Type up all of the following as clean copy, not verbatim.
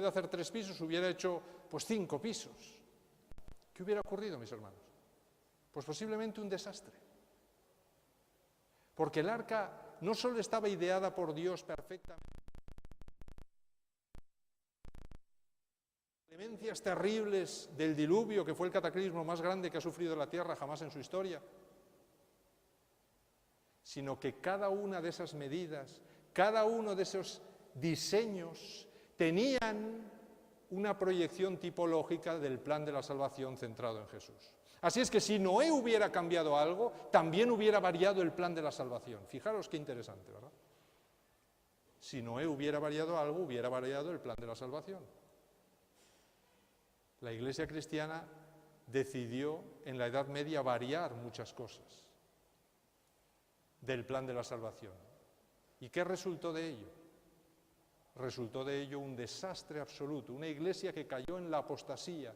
de hacer 3 pisos, hubiera hecho pues 5 pisos. ¿Qué hubiera ocurrido, mis hermanos? Pues posiblemente un desastre. Porque el arca no solo estaba ideada por Dios perfectamente, inclemencias terribles del diluvio, que fue el cataclismo más grande que ha sufrido la tierra jamás en su historia, sino que cada una de esas medidas, cada uno de esos diseños tenían una proyección tipológica del plan de la salvación centrado en Jesús. Así es que si Noé hubiera cambiado algo, también hubiera variado el plan de la salvación. Fijaros qué interesante, ¿verdad? Si Noé hubiera variado algo, hubiera variado el plan de la salvación. La Iglesia cristiana decidió en la Edad Media variar muchas cosas del plan de la salvación. ¿Y qué resultó de ello? Resultó de ello un desastre absoluto, una iglesia que cayó en la apostasía,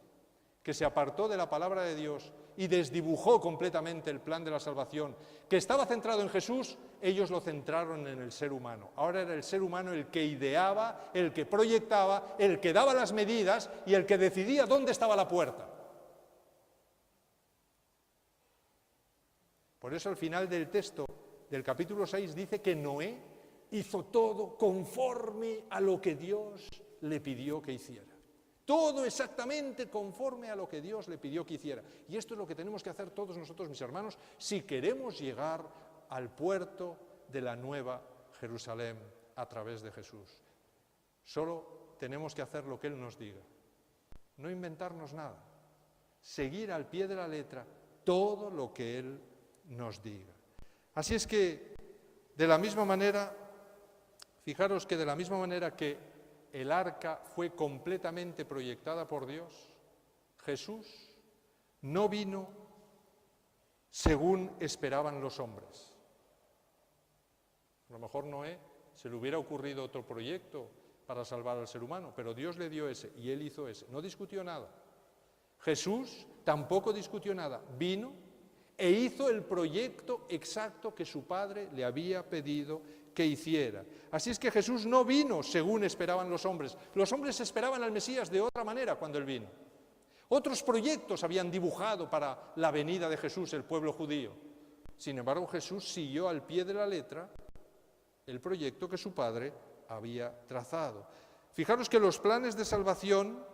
que se apartó de la palabra de Dios y desdibujó completamente el plan de la salvación, que estaba centrado en Jesús, ellos lo centraron en el ser humano. Ahora era el ser humano el que ideaba, el que proyectaba, el que daba las medidas y el que decidía dónde estaba la puerta. Por eso al final del texto del capítulo 6 dice que Noé hizo todo conforme a lo que Dios le pidió que hiciera. Todo exactamente conforme a lo que Dios le pidió que hiciera. Y esto es lo que tenemos que hacer todos nosotros, mis hermanos, si queremos llegar al puerto de la Nueva Jerusalén a través de Jesús. Solo tenemos que hacer lo que Él nos diga. No inventarnos nada. Seguir al pie de la letra todo lo que Él nos diga. Así es que, de la misma manera, fijaros que de la misma manera que el arca fue completamente proyectada por Dios, Jesús no vino según esperaban los hombres. A lo mejor Noé se le hubiera ocurrido otro proyecto para salvar al ser humano, pero Dios le dio ese y él hizo ese. No discutió nada. Jesús tampoco discutió nada. Vino e hizo el proyecto exacto que su Padre le había pedido que hiciera. Así es que Jesús no vino según esperaban los hombres. Los hombres esperaban al Mesías de otra manera cuando Él vino. Otros proyectos habían dibujado para la venida de Jesús el pueblo judío. Sin embargo, Jesús siguió al pie de la letra el proyecto que su Padre había trazado. Fijaros que los planes de salvación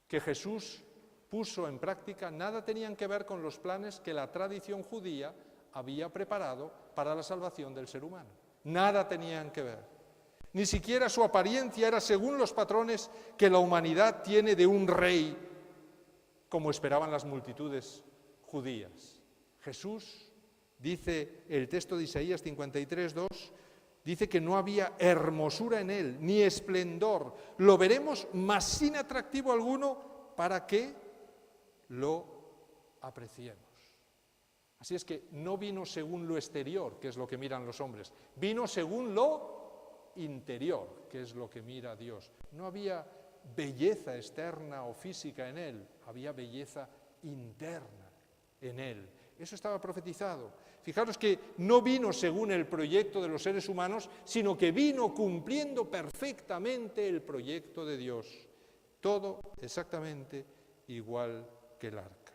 que Jesús puso en práctica nada tenían que ver con los planes que la tradición judía había preparado para la salvación del ser humano. Nada tenían que ver. Ni siquiera su apariencia era según los patrones que la humanidad tiene de un rey, como esperaban las multitudes judías. Jesús, dice el texto de Isaías 53:2, dice que no había hermosura en él, ni esplendor. Lo veremos, mas sin atractivo alguno, para que lo apreciemos. Así es que no vino según lo exterior, que es lo que miran los hombres, vino según lo interior, que es lo que mira Dios. No había belleza externa o física en él, había belleza interna en él. Eso estaba profetizado. Fijaros que no vino según el proyecto de los seres humanos, sino que vino cumpliendo perfectamente el proyecto de Dios. Todo exactamente igual que el arca.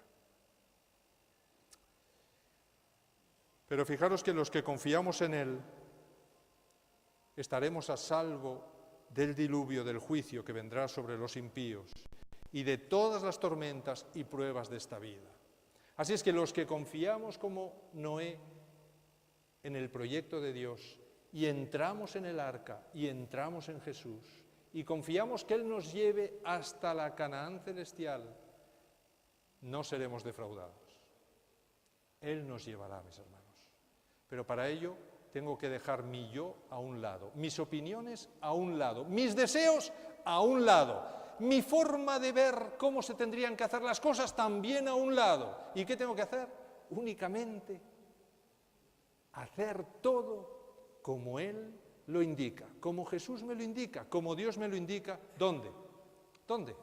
Pero fijaros que los que confiamos en Él estaremos a salvo del diluvio, del juicio que vendrá sobre los impíos y de todas las tormentas y pruebas de esta vida. Así es que los que confiamos como Noé en el proyecto de Dios y entramos en el arca y entramos en Jesús y confiamos que Él nos lleve hasta la Canaán celestial, no seremos defraudados. Él nos llevará, mis hermanos. Pero para ello tengo que dejar mi yo a un lado, mis opiniones a un lado, mis deseos a un lado, mi forma de ver cómo se tendrían que hacer las cosas también a un lado. ¿Y qué tengo que hacer? Únicamente hacer todo como Él lo indica, como Jesús me lo indica, como Dios me lo indica. ¿Dónde? ¿Dónde?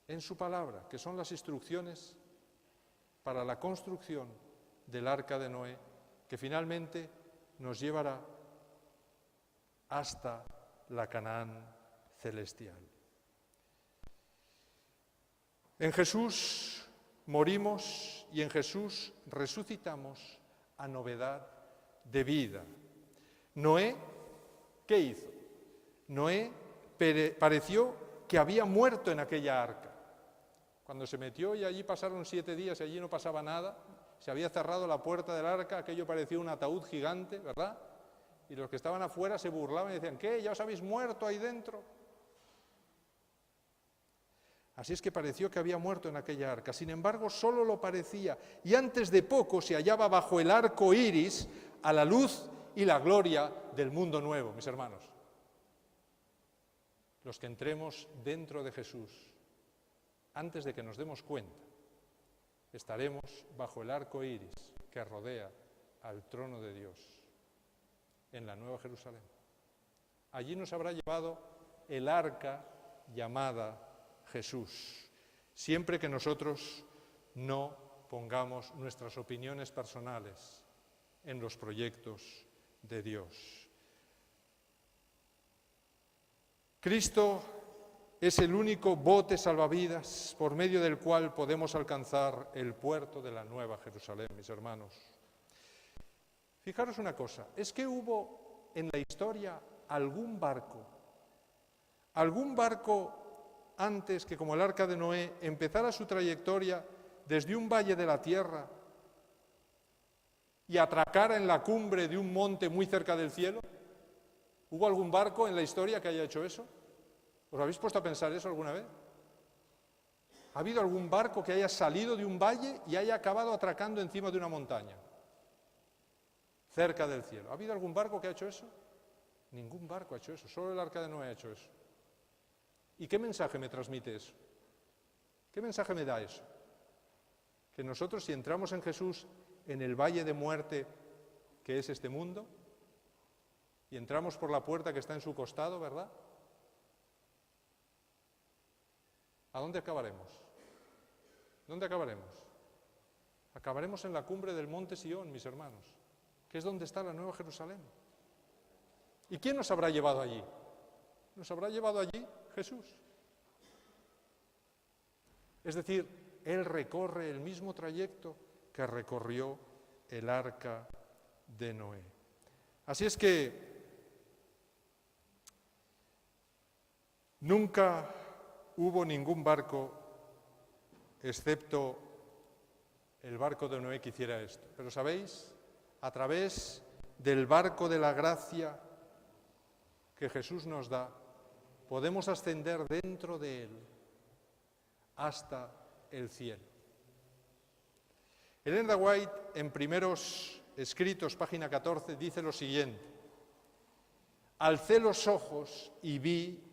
En su palabra, que son las instrucciones para la construcción del arca de Noé, que finalmente nos llevará hasta la Canaán celestial. En Jesús morimos y en Jesús resucitamos a novedad de vida. Noé, ¿qué hizo? Noé pareció que había muerto en aquella arca. Cuando se metió y allí pasaron 7 días y allí no pasaba nada, se había cerrado la puerta del arca, aquello parecía un ataúd gigante, ¿verdad? Y los que estaban afuera se burlaban y decían, ¿qué? ¿Ya os habéis muerto ahí dentro? Así es que pareció que había muerto en aquella arca. Sin embargo, solo lo parecía. Y antes de poco se hallaba bajo el arco iris a la luz y la gloria del mundo nuevo, mis hermanos. Los que entremos dentro de Jesús, antes de que nos demos cuenta, estaremos bajo el arco iris que rodea al trono de Dios en la Nueva Jerusalén. Allí nos habrá llevado el arca llamada Jesús, siempre que nosotros no pongamos nuestras opiniones personales en los proyectos de Dios. Cristo es el único bote salvavidas por medio del cual podemos alcanzar el puerto de la Nueva Jerusalén, mis hermanos. Fijaros una cosa, es que hubo en la historia algún barco antes que, como el arca de Noé, empezara su trayectoria desde un valle de la tierra y atracara en la cumbre de un monte muy cerca del cielo. ¿Hubo algún barco en la historia que haya hecho eso? ¿Os habéis puesto a pensar eso alguna vez? ¿Ha habido algún barco que haya salido de un valle y haya acabado atracando encima de una montaña, cerca del cielo? ¿Ha habido algún barco que ha hecho eso? Ningún barco ha hecho eso, solo el arca de Noé ha hecho eso. ¿Y qué mensaje me transmite eso? ¿Qué mensaje me da eso? Que nosotros, si entramos en Jesús en el valle de muerte que es este mundo, y entramos por la puerta que está en su costado, ¿verdad? ¿A dónde acabaremos? ¿Dónde acabaremos? Acabaremos en la cumbre del monte Sión, mis hermanos, que es donde está la Nueva Jerusalén. ¿Y quién nos habrá llevado allí? Nos habrá llevado allí Jesús. Es decir, Él recorre el mismo trayecto que recorrió el arca de Noé. Así es que nunca hubo ningún barco, excepto el barco de Noé, que hiciera esto. Pero ¿sabéis? A través del barco de la gracia que Jesús nos da, podemos ascender dentro de Él hasta el cielo. Ellen de White, en Primeros Escritos, página 14, dice lo siguiente: alcé los ojos y vi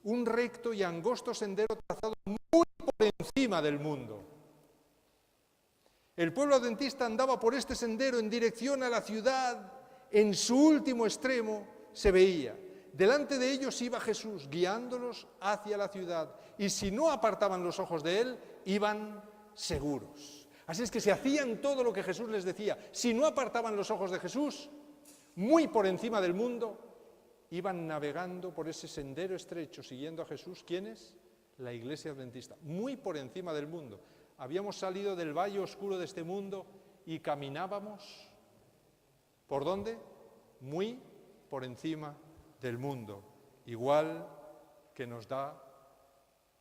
un recto y angosto sendero trazado muy por encima del mundo. El pueblo adventista andaba por este sendero en dirección a la ciudad. En su último extremo se veía. Delante de ellos iba Jesús, guiándolos hacia la ciudad. Y si no apartaban los ojos de Él, iban seguros. Así es que se hacían todo lo que Jesús les decía. Si no apartaban los ojos de Jesús, muy por encima del mundo, iban navegando por ese sendero estrecho, siguiendo a Jesús. ¿Quiénes? La Iglesia Adventista, muy por encima del mundo. Habíamos salido del valle oscuro de este mundo y caminábamos, ¿por dónde? Muy por encima del mundo, igual que nos da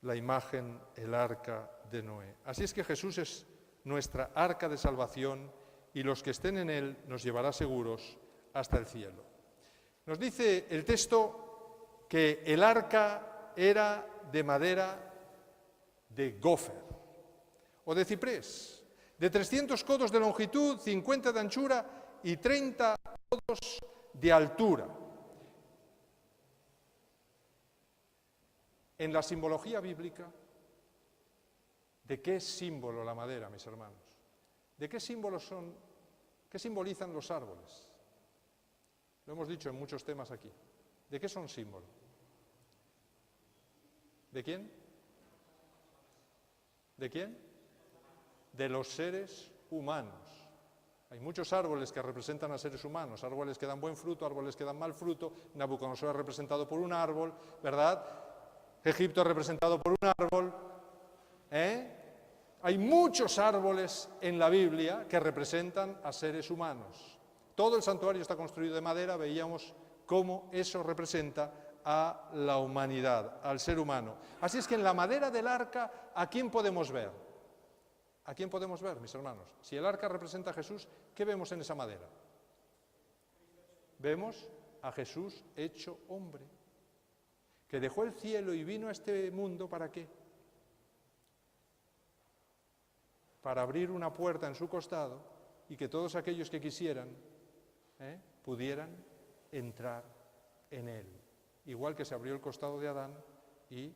la imagen el arca de Noé. Así es que Jesús es nuestra arca de salvación y los que estén en Él nos llevará seguros hasta el cielo. Nos dice el texto que el arca era de madera de gofer o de ciprés, de 300 codos de longitud, 50 de anchura y 30 codos de altura. En la simbología bíblica, ¿de qué es símbolo la madera, mis hermanos? ¿De qué símbolos son? ¿Qué simbolizan los árboles? Lo hemos dicho en muchos temas aquí. ¿De qué son símbolo? ¿De quién? ¿De quién? De los seres humanos. Hay muchos árboles que representan a seres humanos, árboles que dan buen fruto, árboles que dan mal fruto. Nabucodonosor es representado por un árbol, ¿verdad? Egipto es representado por un árbol. Hay muchos árboles en la Biblia que representan a seres humanos. Todo el santuario está construido de madera, veíamos cómo eso representa a la humanidad, al ser humano. Así es que en la madera del arca, ¿a quién podemos ver? ¿A quién podemos ver, mis hermanos? Si el arca representa a Jesús, ¿qué vemos en esa madera? Vemos a Jesús hecho hombre, que dejó el cielo y vino a este mundo, ¿para qué? Para abrir una puerta en su costado y que todos aquellos que quisieran pudieran entrar en él. Igual que se abrió el costado de Adán y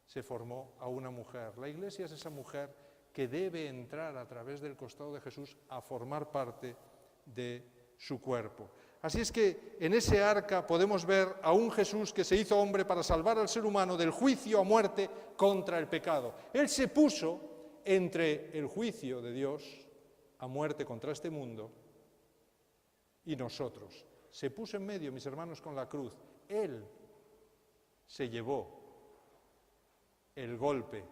se formó a una mujer. La Iglesia es esa mujer que debe entrar a través del costado de Jesús a formar parte de su cuerpo. Así es que en ese arca podemos ver a un Jesús que se hizo hombre para salvar al ser humano del juicio a muerte contra el pecado. Él se puso entre el juicio de Dios a muerte contra este mundo y nosotros. Se puso en medio, mis hermanos, con la cruz. Él se llevó el golpe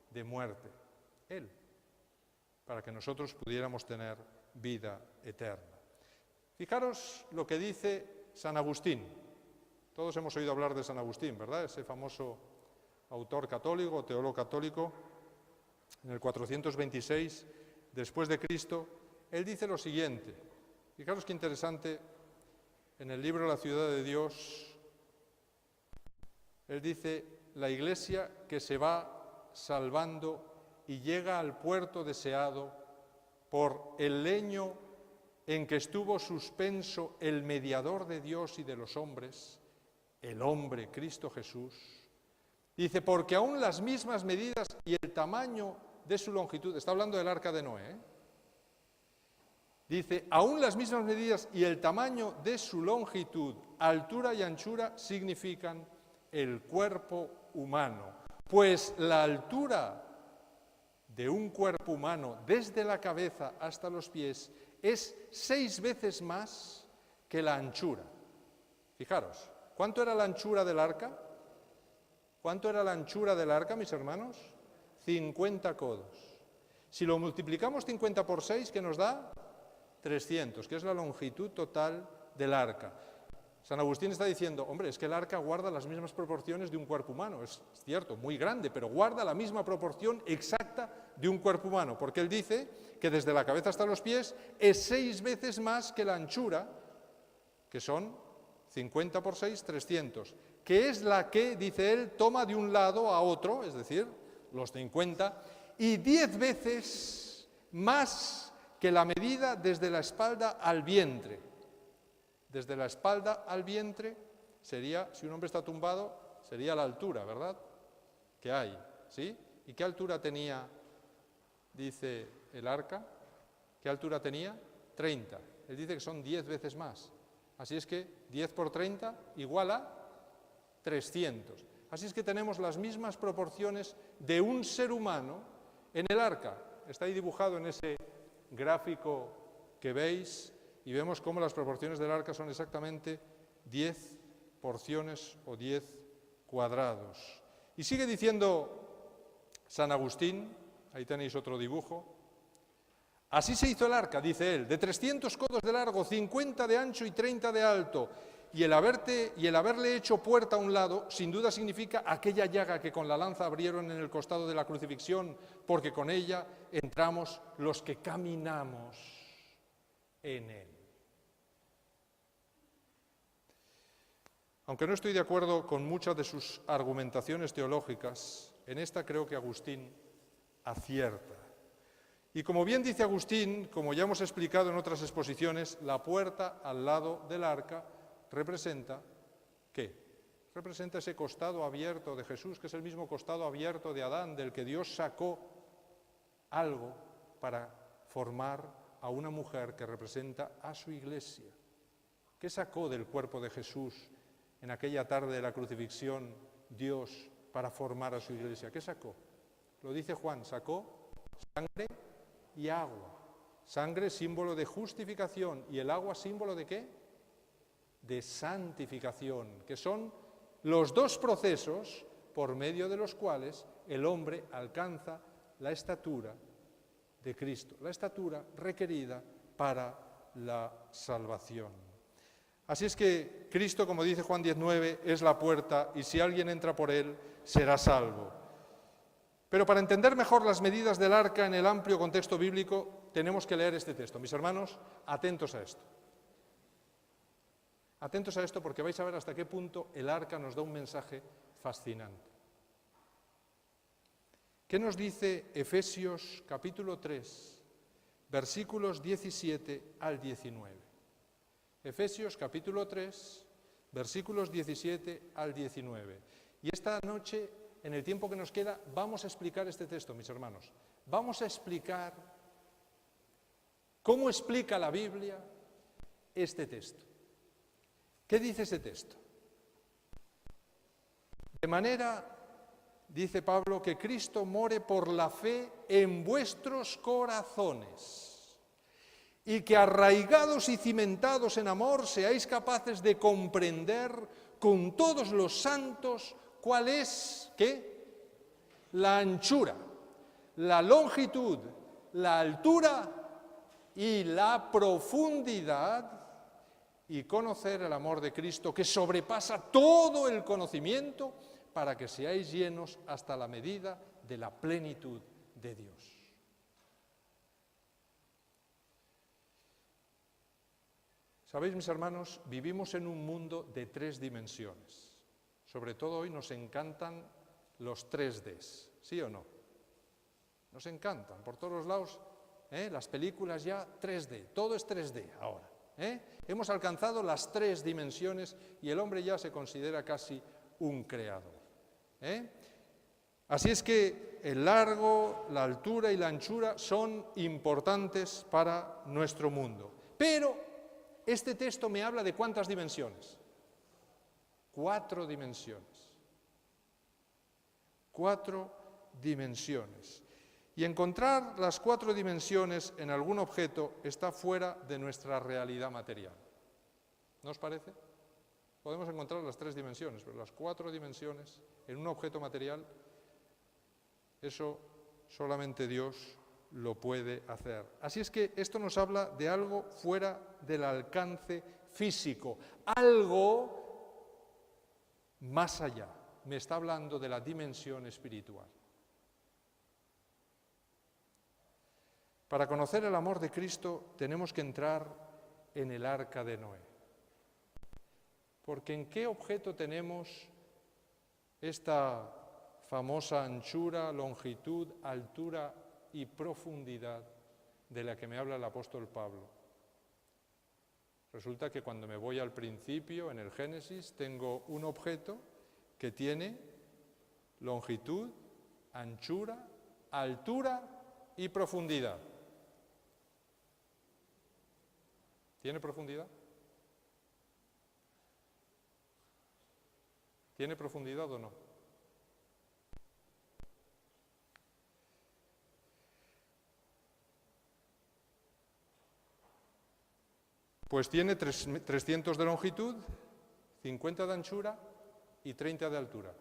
de muerte. Él, para que nosotros pudiéramos tener vida eterna. Fijaros lo que dice San Agustín. Todos hemos oído hablar de San Agustín, ¿verdad? Ese famoso autor católico, teólogo católico. En el 426 después de Cristo, él dice lo siguiente. Fijaros qué interesante, en el libro La ciudad de Dios, él dice, la Iglesia que se va salvando y llega al puerto deseado por el leño en que estuvo suspenso el mediador de Dios y de los hombres, el hombre Cristo Jesús. Dice, porque aún las mismas medidas y el tamaño de su longitud, está hablando del arca de Noé, dice, aún las mismas medidas y el tamaño de su longitud, altura y anchura significan el cuerpo humano, pues la altura de un cuerpo humano desde la cabeza hasta los pies es 6 veces más que la anchura. Fijaros, ¿cuánto era la anchura del arca? ¿Cuánto era la anchura del arca, mis hermanos? 50 codos. Si lo multiplicamos 50 por 6, ¿qué nos da? 300, que es la longitud total del arca. San Agustín está diciendo, hombre, es que el arca guarda las mismas proporciones de un cuerpo humano. Es cierto, muy grande, pero guarda la misma proporción exacta de un cuerpo humano, porque él dice que desde la cabeza hasta los pies es 6 veces más que la anchura, que son 50 por 6, 300, que es la que, dice él, toma de un lado a otro, es decir, los 50, y 10 veces más que la medida desde la espalda al vientre. Desde la espalda al vientre sería, si un hombre está tumbado, sería la altura, ¿verdad? Que hay, ¿sí? ¿Y qué altura tenía, dice el arca? ¿Qué altura tenía? 30. Él dice que son 10 veces más. Así es que 10 por 30 igual a 300. Así es que tenemos las mismas proporciones de un ser humano en el arca. Está ahí dibujado en ese gráfico que veis, y vemos cómo las proporciones del arca son exactamente 10 porciones o 10 cuadrados. Y sigue diciendo San Agustín, ahí tenéis otro dibujo, así se hizo el arca, dice él, de 300 codos de largo, 50 de ancho y 30 de alto, y el haberle hecho puerta a un lado, sin duda significa aquella llaga que con la lanza abrieron en el costado de la crucifixión, porque con ella entramos los que caminamos en él. Aunque no estoy de acuerdo con muchas de sus argumentaciones teológicas, en esta creo que Agustín acierta. Y como bien dice Agustín, como ya hemos explicado en otras exposiciones, la puerta al lado del arca representa, ¿qué? Representa ese costado abierto de Jesús, que es el mismo costado abierto de Adán, del que Dios sacó algo para formar a una mujer que representa a su Iglesia. ¿Qué sacó del cuerpo de Jesús en aquella tarde de la crucifixión Dios para formar a su Iglesia? ¿Qué sacó? Lo dice Juan, sacó sangre y agua. Sangre símbolo de justificación y el agua símbolo ¿de qué? De santificación, que son los dos procesos por medio de los cuales el hombre alcanza la estatura de Cristo, la estatura requerida para la salvación. Así es que Cristo, como dice Juan 19, es la puerta y si alguien entra por él, será salvo. Pero para entender mejor las medidas del arca en el amplio contexto bíblico, tenemos que leer este texto. Mis hermanos, atentos a esto. Atentos a esto porque vais a ver hasta qué punto el arca nos da un mensaje fascinante. ¿Qué nos dice Efesios capítulo 3, versículos 17 al 19? Efesios capítulo 3, versículos 17 al 19. Y esta noche, en el tiempo que nos queda, vamos a explicar este texto, mis hermanos. Vamos a explicar cómo explica la Biblia este texto. ¿Qué dice ese texto? De manera, dice Pablo, que Cristo more por la fe en vuestros corazones y que arraigados y cimentados en amor seáis capaces de comprender con todos los santos cuál es, ¿qué? La anchura, la longitud, la altura y la profundidad, y conocer el amor de Cristo que sobrepasa todo el conocimiento para que seáis llenos hasta la medida de la plenitud de Dios. Sabéis, mis hermanos, vivimos en un mundo de 3 dimensiones. Sobre todo hoy nos encantan los 3Ds, ¿sí o no? Nos encantan, por todos los lados, las películas ya 3D, todo es 3D ahora. Hemos alcanzado las 3 dimensiones y el hombre ya se considera casi un creador. Así es que el largo, la altura y la anchura son importantes para nuestro mundo. Pero este texto me habla de ¿cuántas dimensiones? 4 dimensiones. 4 dimensiones. Y encontrar las 4 dimensiones en algún objeto está fuera de nuestra realidad material. ¿No os parece? Podemos encontrar las 3 dimensiones, pero las 4 dimensiones en un objeto material, eso solamente Dios lo puede hacer. Así es que esto nos habla de algo fuera del alcance físico, algo más allá. Me está hablando de la dimensión espiritual. Para conocer el amor de Cristo tenemos que entrar en el arca de Noé. Porque ¿en qué objeto tenemos esta famosa anchura, longitud, altura y profundidad de la que me habla el apóstol Pablo? Resulta que cuando me voy al principio, en el Génesis, tengo un objeto que tiene longitud, anchura, altura y profundidad. ¿Tiene profundidad? ¿Tiene profundidad o no? Pues tiene 300 de longitud, 50 de anchura y 30 de altura.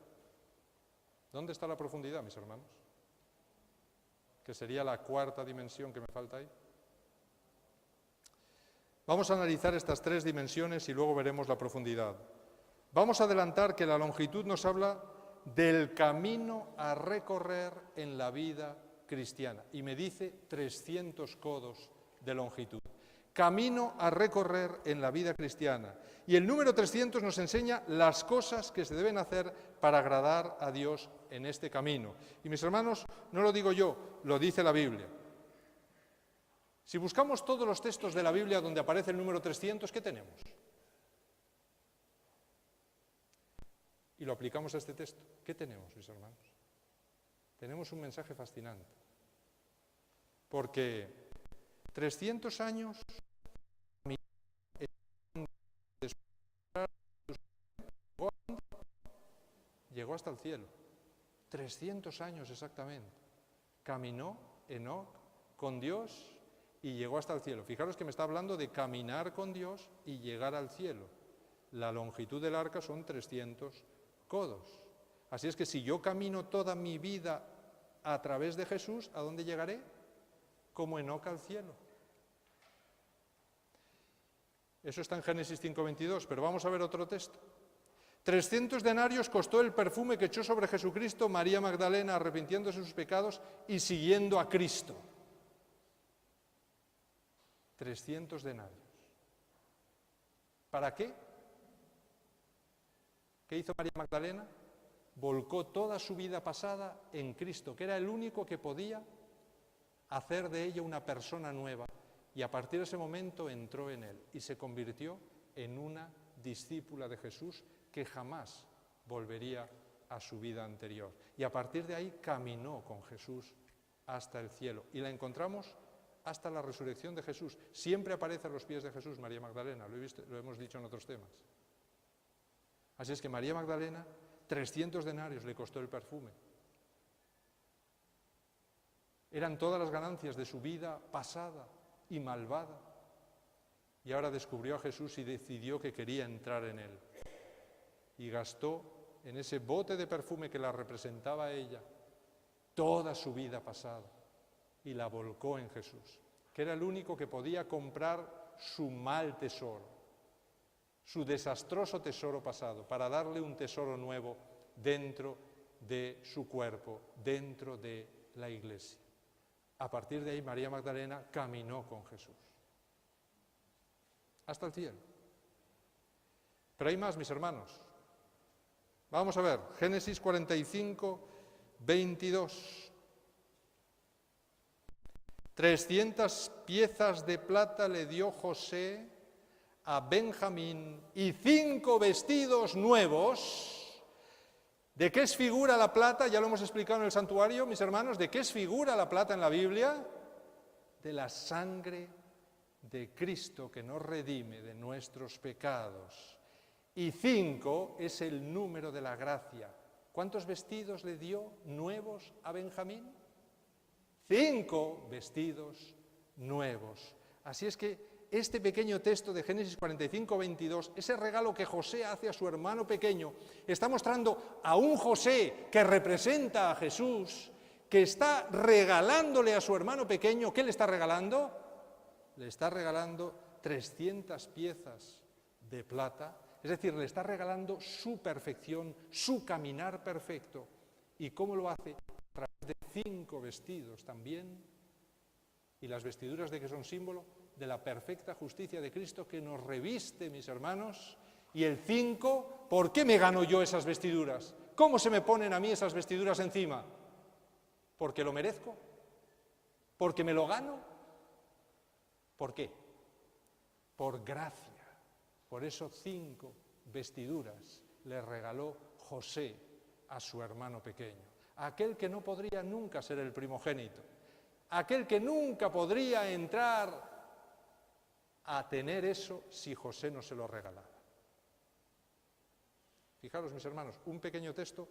¿Dónde está la profundidad, mis hermanos? Que sería la 4ª dimensión que me falta ahí. Vamos a analizar estas 3 dimensiones y luego veremos la profundidad. Vamos a adelantar que la longitud nos habla del camino a recorrer en la vida cristiana. Y me dice 300 codos de longitud. Camino a recorrer en la vida cristiana. Y el número 300 nos enseña las cosas que se deben hacer para agradar a Dios en este camino. Y mis hermanos, no lo digo yo, lo dice la Biblia. Si buscamos todos los textos de la Biblia donde aparece el número 300, ¿qué tenemos? Y lo aplicamos a este texto. ¿Qué tenemos, mis hermanos? Tenemos un mensaje fascinante. Porque 300 años llegó hasta el cielo. 300 años exactamente. Caminó Enoc con Dios y llegó hasta el cielo. Fijaros que me está hablando de caminar con Dios y llegar al cielo. La longitud del arca son 300 codos. Así es que si yo camino toda mi vida a través de Jesús, ¿a dónde llegaré? Como Enoc al cielo. Eso está en Génesis 5:22, pero vamos a ver otro texto. 300 denarios costó el perfume que echó sobre Jesucristo María Magdalena, arrepintiéndose de sus pecados y siguiendo a Cristo. 300 denarios. ¿Para qué? ¿Qué hizo María Magdalena? Volcó toda su vida pasada en Cristo, que era el único que podía hacer de ella una persona nueva. Y a partir de ese momento entró en él y se convirtió en una discípula de Jesús que jamás volvería a su vida anterior. Y a partir de ahí caminó con Jesús hasta el cielo. Y la encontramos hasta la resurrección de Jesús. Siempre aparece a los pies de Jesús María Magdalena, lo hemos dicho en otros temas. Así es que María Magdalena, 300 denarios le costó el perfume. Eran todas las ganancias de su vida pasada y malvada. Y ahora descubrió a Jesús y decidió que quería entrar en él. Y gastó en ese bote de perfume que la representaba a ella toda su vida pasada y la volcó en Jesús, que era el único que podía comprar su mal tesoro, su desastroso tesoro pasado, para darle un tesoro nuevo dentro de su cuerpo, dentro de la Iglesia. A partir de ahí, María Magdalena caminó con Jesús hasta el cielo. Pero hay más, mis hermanos. Vamos a ver, Génesis 45, 22. 300 piezas de plata le dio José a Benjamín y 5 vestidos nuevos. ¿De qué es figura la plata? Ya lo hemos explicado en el santuario, mis hermanos. ¿De qué es figura la plata en la Biblia? De la sangre de Cristo que nos redime de nuestros pecados. Y 5 es el número de la gracia. ¿Cuántos vestidos le dio nuevos a Benjamín? 5 vestidos nuevos. Así es que este pequeño texto de Génesis 45, 22, ese regalo que José hace a su hermano pequeño, está mostrando a un José que representa a Jesús, que está regalándole a su hermano pequeño. ¿Qué le está regalando? Le está regalando 300 piezas de plata, es decir, le está regalando su perfección, su caminar perfecto. ¿Y cómo lo hace? A través de 5 vestidos también, y las vestiduras de que son símbolo de la perfecta justicia de Cristo que nos reviste, mis hermanos. Y el 5, ¿por qué me gano yo esas vestiduras? ¿Cómo se me ponen a mí esas vestiduras encima? ¿Porque lo merezco? ¿Porque me lo gano? ¿Por qué? Por gracia. Por eso 5 vestiduras le regaló José a su hermano pequeño, aquel que no podría nunca ser el primogénito, aquel que nunca podría entrar a tener eso si José no se lo regalara. Fijaros, mis hermanos, un pequeño texto,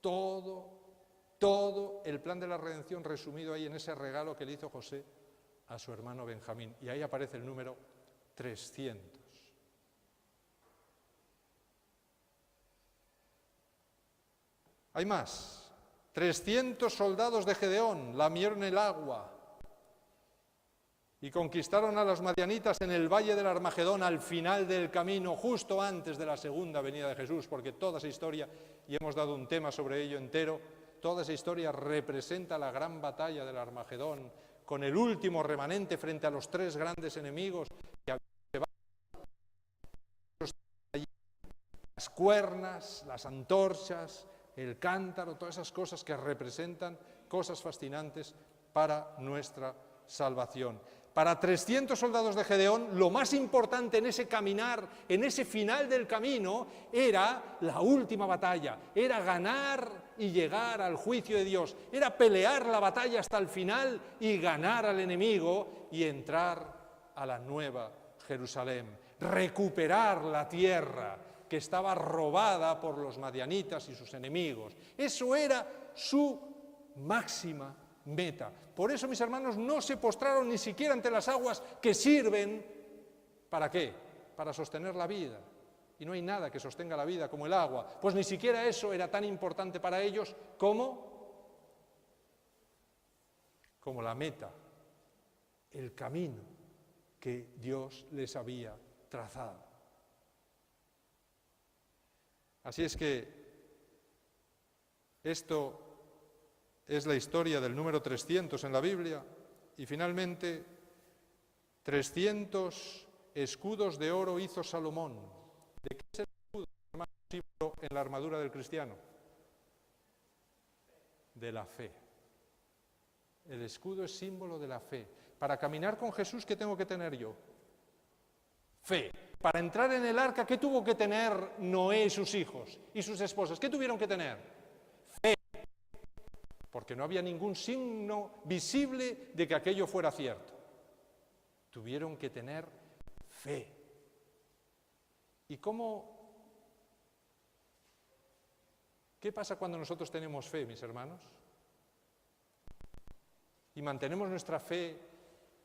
todo el plan de la redención resumido ahí en ese regalo que le hizo José a su hermano Benjamín. Y ahí aparece el número 300. Hay más. 300 soldados de Gedeón lamieron el agua y conquistaron a los madianitas en el valle del Armagedón al final del camino, justo antes de la segunda venida de Jesús, porque toda esa historia, y hemos dado un tema sobre ello entero, toda esa historia representa la gran batalla del Armagedón, con el último remanente frente a los 3 grandes enemigos que las cuernas, las antorchas, el cántaro, todas esas cosas que representan cosas fascinantes para nuestra salvación. Para 300 soldados de Gedeón, lo más importante en ese caminar, en ese final del camino, era la última batalla, era ganar y llegar al juicio de Dios, era pelear la batalla hasta el final y ganar al enemigo y entrar a la nueva Jerusalén, recuperar la tierra que estaba robada por los madianitas y sus enemigos. Eso era su máxima meta. Por eso, mis hermanos, no se postraron ni siquiera ante las aguas que sirven, ¿para qué? Para sostener la vida. Y no hay nada que sostenga la vida como el agua. Pues ni siquiera eso era tan importante para ellos como la meta, el camino que Dios les había trazado. Así es que esto es la historia del número 300 en la Biblia y finalmente 300 escudos de oro hizo Salomón. ¿De qué es el escudo, hermano, símbolo en la armadura del cristiano? De la fe. El escudo es símbolo de la fe. Para caminar con Jesús, ¿qué tengo que tener yo? Fe. Para entrar en el arca, ¿qué tuvo que tener Noé y sus hijos y sus esposas? ¿Qué tuvieron que tener? Fe. Porque no había ningún signo visible de que aquello fuera cierto. Tuvieron que tener fe. ¿Y qué pasa cuando nosotros tenemos fe, mis hermanos? Y mantenemos nuestra fe,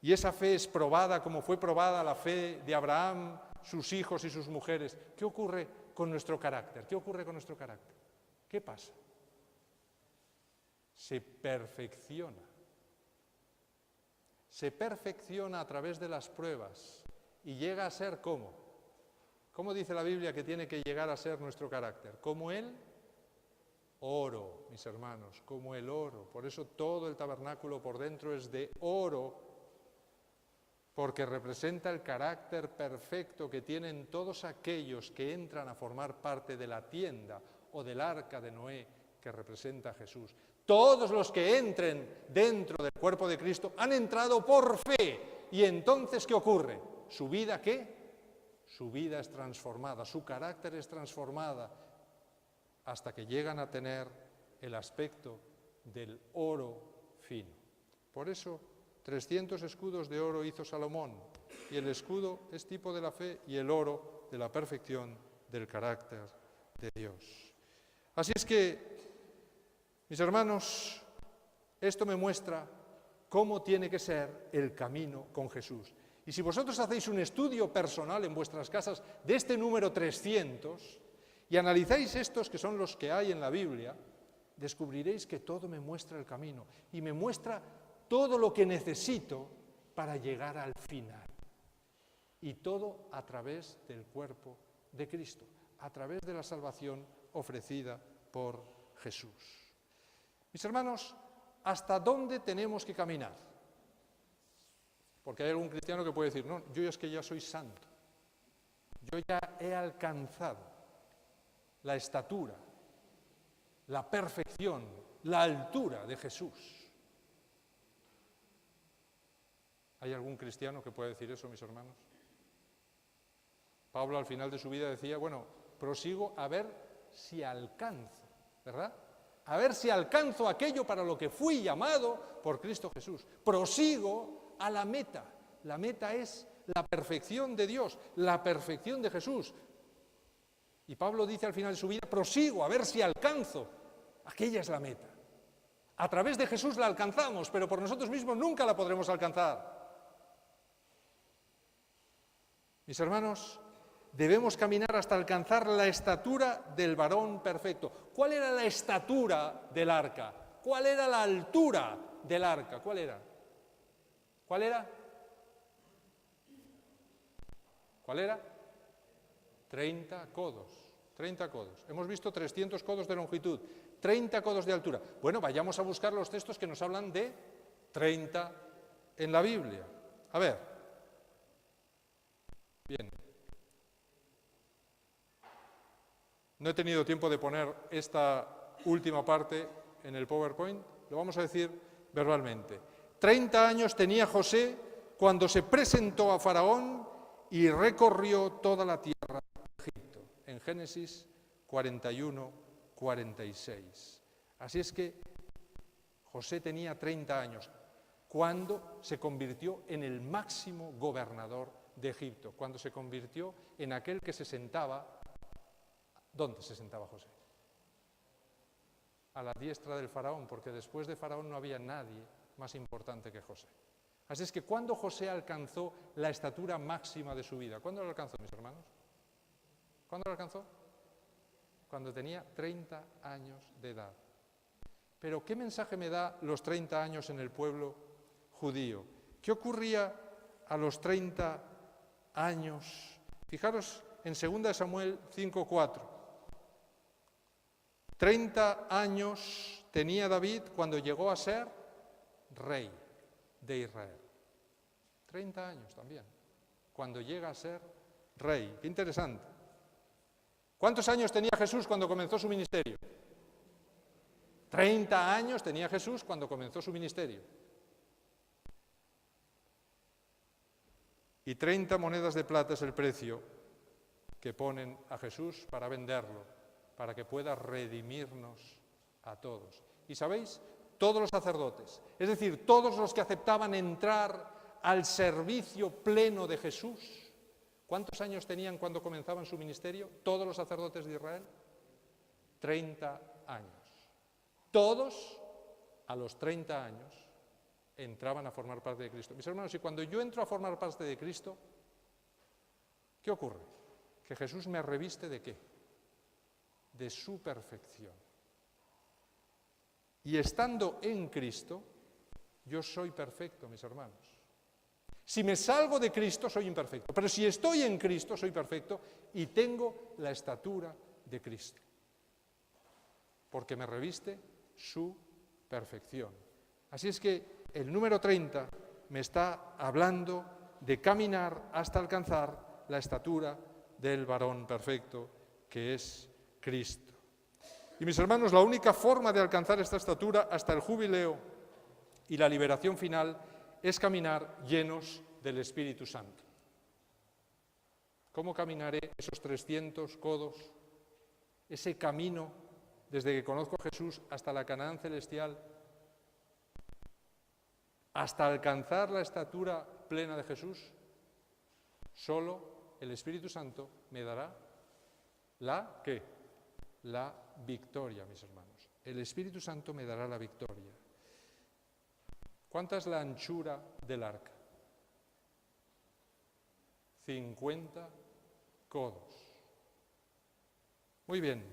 y esa fe es probada como fue probada la fe de Abraham, sus hijos y sus mujeres. ¿Qué ocurre con nuestro carácter? ¿Qué ocurre con nuestro carácter? ¿Qué pasa? Se perfecciona. Se perfecciona a través de las pruebas y llega a ser ¿cómo? ¿Cómo dice la Biblia que tiene que llegar a ser nuestro carácter? Como el oro, mis hermanos, como el oro. Por eso todo el tabernáculo por dentro es de oro, porque representa el carácter perfecto que tienen todos aquellos que entran a formar parte de la tienda o del arca de Noé, que representa a Jesús. Todos los que entren dentro del cuerpo de Cristo han entrado por fe. ¿Y entonces qué ocurre? ¿Su vida qué? Su vida es transformada, su carácter es transformada, hasta que llegan a tener el aspecto del oro fino. Por eso, 300 escudos de oro hizo Salomón, y el escudo es tipo de la fe y el oro de la perfección del carácter de Dios. Así es que, mis hermanos, esto me muestra cómo tiene que ser el camino con Jesús. Y si vosotros hacéis un estudio personal en vuestras casas de este número 300, y analizáis estos que son los que hay en la Biblia, descubriréis que todo me muestra el camino y me muestra todo lo que necesito para llegar al final. Y todo a través del cuerpo de Cristo, a través de la salvación ofrecida por Jesús. Mis hermanos, ¿hasta dónde tenemos que caminar? Porque hay algún cristiano que puede decir, no, yo es que ya soy santo, yo ya he alcanzado la estatura, la perfección, la altura de Jesús. ¿Hay algún cristiano que pueda decir eso, mis hermanos? Pablo al final de su vida decía, bueno, prosigo a ver si alcanzo, ¿verdad? A ver si alcanzo aquello para lo que fui llamado por Cristo Jesús. Prosigo a la meta. La meta es la perfección de Dios, la perfección de Jesús. Y Pablo dice al final de su vida, prosigo a ver si alcanzo. Aquella es la meta. A través de Jesús la alcanzamos, pero por nosotros mismos nunca la podremos alcanzar. Mis hermanos, debemos caminar hasta alcanzar la estatura del varón perfecto. ¿Cuál era la estatura del arca? ¿Cuál era la altura del arca? ¿Cuál era? ¿Cuál era? ¿Cuál era? 30 codos. 30 codos. Hemos visto 300 codos de longitud, 30 codos de altura. Bueno, vayamos a buscar los textos que nos hablan de 30 en la Biblia. A ver. Bien. No he tenido tiempo de poner esta última parte en el PowerPoint, lo vamos a decir verbalmente. 30 años tenía José cuando se presentó a Faraón y recorrió toda la tierra de Egipto, en Génesis 41, 46. Así es que José tenía 30 años cuando se convirtió en el máximo gobernador de Egipto, cuando se convirtió en aquel que se sentaba. ¿Dónde se sentaba José? a la diestra del faraón, porque después de faraón no había nadie más importante que José. Así es que ¿cuándo José alcanzó la estatura máxima de su vida? ¿Cuándo lo alcanzó, mis hermanos? ¿Cuándo lo alcanzó? Cuando tenía 30 años de edad. Pero ¿qué mensaje me da los 30 años en el pueblo judío? ¿Qué ocurría a los 30 años? Fijaros en 2 Samuel 5:4. 30 años tenía David cuando llegó a ser rey de Israel. 30 años también, cuando llega a ser rey. Qué interesante. ¿Cuántos años tenía Jesús cuando comenzó su ministerio? 30 años tenía Jesús cuando comenzó su ministerio. Y 30 monedas de plata es el precio que ponen a Jesús para venderlo, para que pueda redimirnos a todos. Y sabéis, todos los sacerdotes, es decir, todos los que aceptaban entrar al servicio pleno de Jesús, ¿cuántos años tenían cuando comenzaban su ministerio? Todos los sacerdotes de Israel, 30 años. Todos a los 30 años entraban a formar parte de Cristo. Mis hermanos, y cuando yo entro a formar parte de Cristo, ¿qué ocurre? Que Jesús me reviste ¿de qué? De su perfección. Y estando en Cristo, yo soy perfecto, mis hermanos. Si me salgo de Cristo, soy imperfecto. Pero si estoy en Cristo, soy perfecto y tengo la estatura de Cristo. Porque me reviste su perfección. Así es que el número 30 me está hablando de caminar hasta alcanzar la estatura del varón perfecto, que es Cristo. Y mis hermanos, la única forma de alcanzar esta estatura hasta el jubileo y la liberación final es caminar llenos del Espíritu Santo. ¿Cómo caminaré esos 300 codos, ese camino desde que conozco a Jesús hasta la Canaán celestial, hasta alcanzar la estatura plena de Jesús? Solo el Espíritu Santo me dará la, ¿qué? La victoria, mis hermanos. El Espíritu Santo me dará la victoria. ¿Cuánta es la anchura del arca? 50 codos. Muy bien.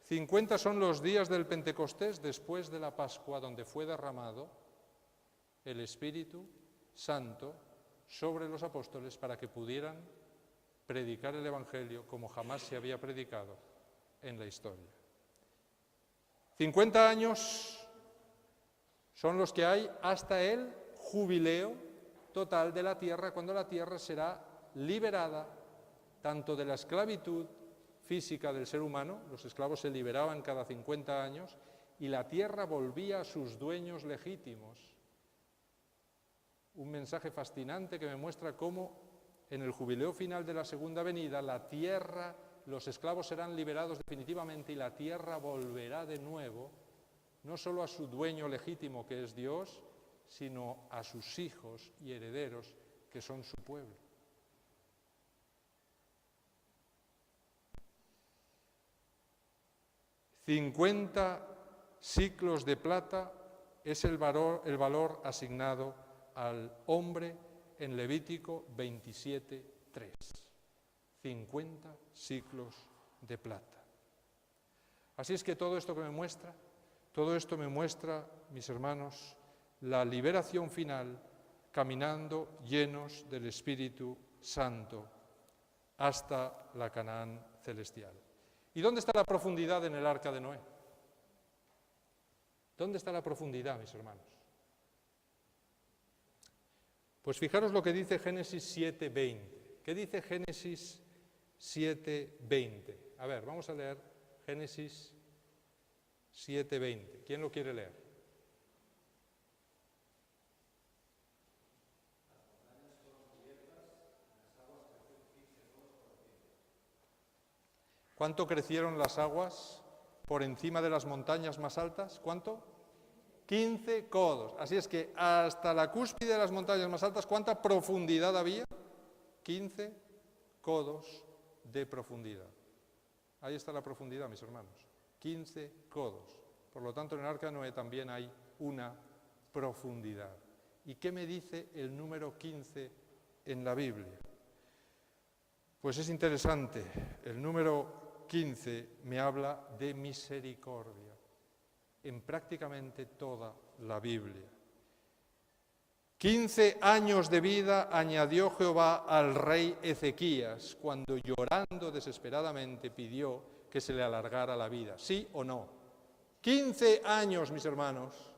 50 son los días del Pentecostés después de la Pascua, donde fue derramado el Espíritu Santo sobre los apóstoles para que pudieran predicar el Evangelio como jamás se había predicado en la historia. 50 años son los que hay hasta el jubileo total de la tierra, cuando la tierra será liberada tanto de la esclavitud física del ser humano, los esclavos se liberaban cada 50 años, y la tierra volvía a sus dueños legítimos. Un mensaje fascinante que me muestra cómo en el jubileo final de la segunda venida la tierra, los esclavos serán liberados definitivamente y la tierra volverá de nuevo, no solo a su dueño legítimo que es Dios, sino a sus hijos y herederos que son su pueblo. $50 siclos de plata es el valor asignado al hombre en Levítico 27:3. 50 siclos de plata. Así es que todo esto me muestra, mis hermanos, la liberación final caminando llenos del Espíritu Santo hasta la Canaán celestial. ¿Y dónde está la profundidad en el arca de Noé? ¿Dónde está la profundidad, mis hermanos? Pues fijaros lo que dice Génesis 7:20. ¿Qué dice Génesis 7:20? A ver, vamos a leer Génesis 7:20. ¿Quién lo quiere leer? ¿Cuánto crecieron las aguas por encima de las montañas más altas? ¿Cuánto? 15 codos. Así es que hasta la cúspide de las montañas más altas, ¿cuánta profundidad había? 15 codos de profundidad. Ahí está la profundidad, mis hermanos. 15 codos. Por lo tanto, en el arca de Noé también hay una profundidad. ¿Y qué me dice el número 15 en la Biblia? Pues es interesante. El número 15 me habla de misericordia en prácticamente toda la Biblia. 15 años de vida añadió Jehová al rey Ezequías cuando llorando desesperadamente pidió que se le alargara la vida. ¿Sí o no? 15 años, mis hermanos,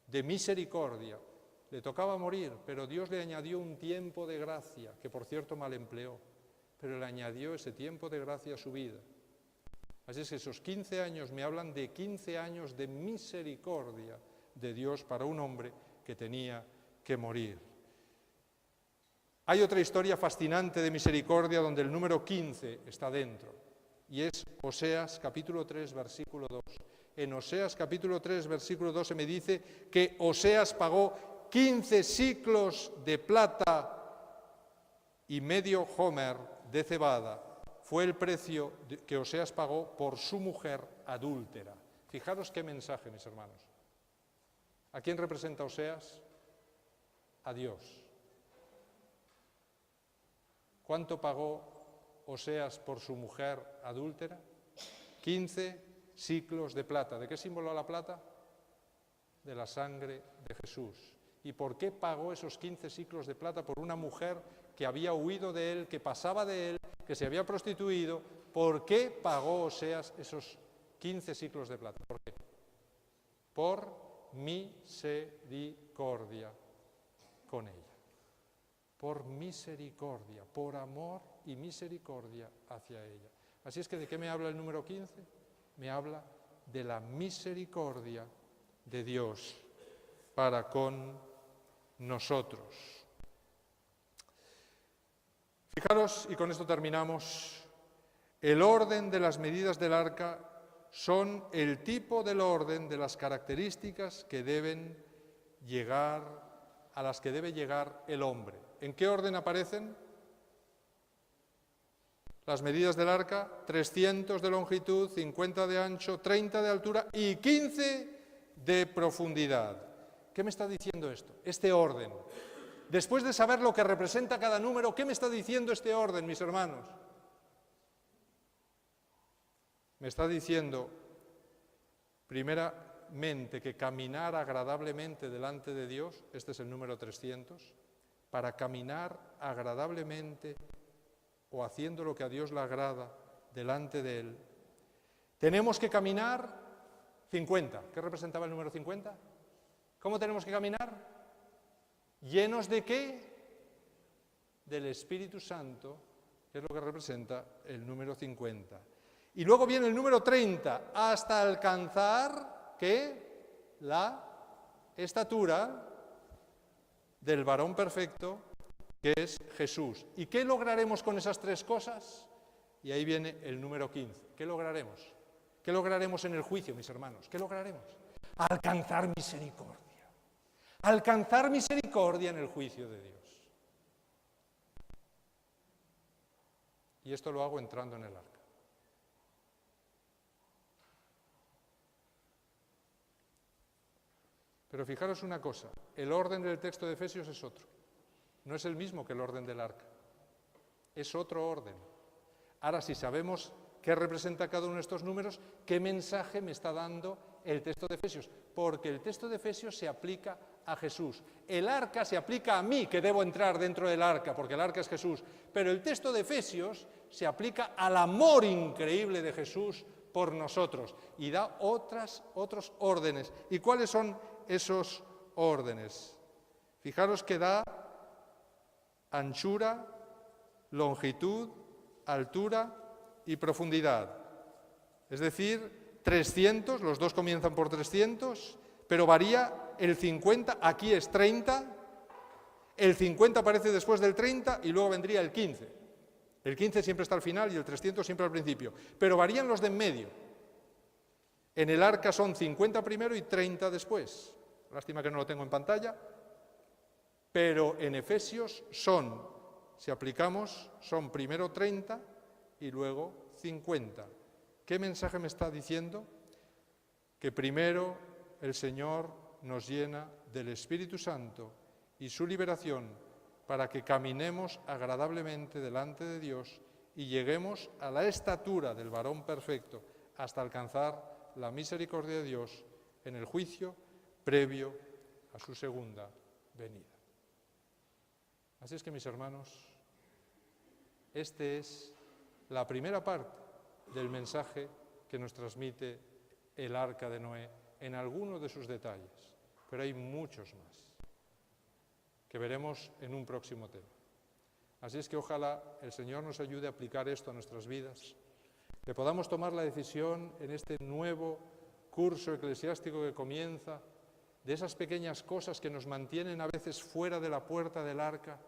de misericordia. Le tocaba morir, pero Dios le añadió un tiempo de gracia, que por cierto mal empleó, pero le añadió ese tiempo de gracia a su vida. Así es que esos 15 años me hablan de 15 años de misericordia de Dios para un hombre que tenía que morir. Hay otra historia fascinante de misericordia donde el número 15 está dentro, y es Oseas capítulo 3, versículo 2. En Oseas capítulo 3, versículo 2 se me dice que Oseas pagó 15 siclos de plata y medio homer de cebada. Fue el precio que Oseas pagó por su mujer adúltera. Fijaros qué mensaje, mis hermanos. ¿A quién representa Oseas? A Dios. ¿Cuánto pagó Oseas por su mujer adúltera? 15 siclos de plata. ¿De qué símbolo la plata? De la sangre de Jesús. ¿Y por qué pagó esos 15 siclos de plata por una mujer que había huido de él, que pasaba de él, que se había prostituido? ¿Por qué pagó Oseas esos 15 siclos de plata? ¿Por qué? Por misericordia con ella. Por misericordia, por amor y misericordia hacia ella. Así es que, ¿de qué me habla el número 15? Me habla de la misericordia de Dios para con nosotros. Fijaros, y con esto terminamos, el orden de las medidas del arca son el tipo del orden de las características que deben llegar, a las que debe llegar el hombre. ¿En qué orden aparecen las medidas del arca? 300 de longitud, 50 de ancho, 30 de altura y 15 de profundidad. ¿Qué me está diciendo esto? Este orden. Después de saber lo que representa cada número, ¿qué me está diciendo este orden, mis hermanos? Me está diciendo, primeramente, que caminar agradablemente delante de Dios, este es el número 300, para caminar agradablemente o haciendo lo que a Dios le agrada delante de Él, tenemos que caminar 50. ¿Qué representaba el número 50? ¿Cómo tenemos que caminar? ¿Llenos de qué? Del Espíritu Santo, que es lo que representa el número 50. Y luego viene el número 30, hasta alcanzar, ¿qué? La estatura del varón perfecto, que es Jesús. ¿Y qué lograremos con esas tres cosas? Y ahí viene el número 15. ¿Qué lograremos? ¿Qué lograremos en el juicio, mis hermanos? ¿Qué lograremos? Alcanzar misericordia. Alcanzar misericordia en el juicio de Dios. Y esto lo hago entrando en el arca. Pero fijaros una cosa, el orden del texto de Efesios es otro. No es el mismo que el orden del arca. Es otro orden. Ahora, si sabemos qué representa cada uno de estos números, ¿qué mensaje me está dando el texto de Efesios? Porque el texto de Efesios se aplica a Jesús. El arca se aplica a mí, que debo entrar dentro del arca, porque el arca es Jesús. Pero el texto de Efesios se aplica al amor increíble de Jesús por nosotros y da otros órdenes. ¿Y cuáles son esos órdenes? Fijaros que da anchura, longitud, altura y profundidad. Es decir, 300, los dos comienzan por 300, pero varía el 50, aquí es 30, el 50 aparece después del 30 y luego vendría el 15. El 15 siempre está al final y el 300 siempre al principio, pero varían los de en medio. En el arca son 50 primero y 30 después. Lástima que no lo tengo en pantalla, pero en Efesios son, si aplicamos, son primero 30 y luego 50. ¿Qué mensaje me está diciendo? que primero el Señor nos llena del Espíritu Santo y su liberación para que caminemos agradablemente delante de Dios y lleguemos a la estatura del varón perfecto hasta alcanzar la misericordia de Dios en el juicio previo a su segunda venida. Así es que, mis hermanos, esta es la primera parte del mensaje que nos transmite el Arca de Noé en algunos de sus detalles, pero hay muchos más que veremos en un próximo tema. Así es que ojalá el Señor nos ayude a aplicar esto a nuestras vidas, que podamos tomar la decisión en este nuevo curso eclesiástico que comienza, de esas pequeñas cosas que nos mantienen a veces fuera de la puerta del arca,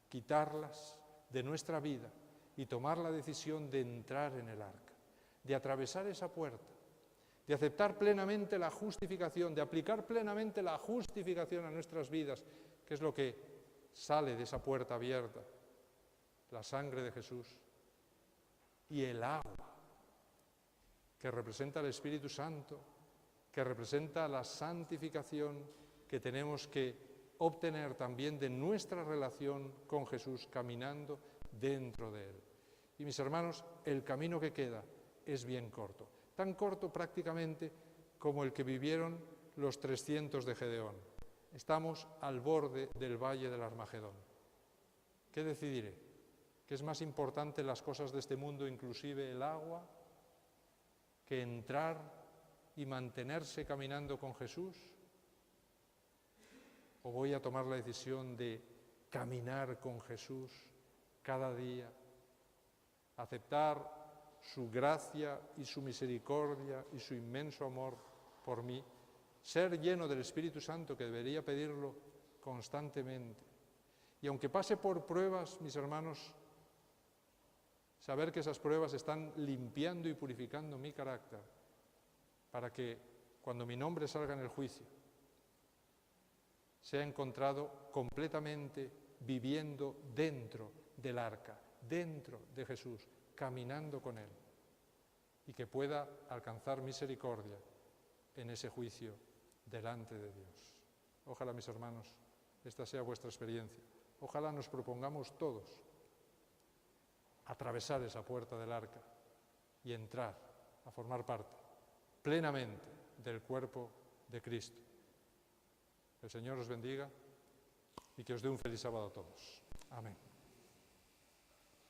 quitarlas de nuestra vida y tomar la decisión de entrar en el arca, de atravesar esa puerta, de aceptar plenamente la justificación, de aplicar plenamente la justificación a nuestras vidas, que es lo que sale de esa puerta abierta, la sangre de Jesús y el agua, que representa el Espíritu Santo, que representa la santificación que tenemos que obtener también de nuestra relación con Jesús, caminando dentro de Él. Y mis hermanos, el camino que queda es bien corto, tan corto prácticamente como el que vivieron los 300 de Gedeón. Estamos al borde del valle del Armagedón. ¿Qué decidiré? ¿Qué es más importante en las cosas de este mundo, inclusive el agua, que entrar y mantenerse caminando con Jesús? ¿O voy a tomar la decisión de caminar con Jesús cada día, aceptar su gracia y su misericordia y su inmenso amor por mí, ser lleno del Espíritu Santo, que debería pedirlo constantemente? Y aunque pase por pruebas, mis hermanos, saber que esas pruebas están limpiando y purificando mi carácter para que cuando mi nombre salga en el juicio sea encontrado completamente viviendo dentro del arca, dentro de Jesús, caminando con Él, y que pueda alcanzar misericordia en ese juicio delante de Dios. Ojalá, mis hermanos, esta sea vuestra experiencia. Ojalá nos propongamos todos atravesar esa puerta del arca y entrar a formar parte plenamente del cuerpo de Cristo. El Señor os bendiga y que os dé un feliz sábado a todos. Amén.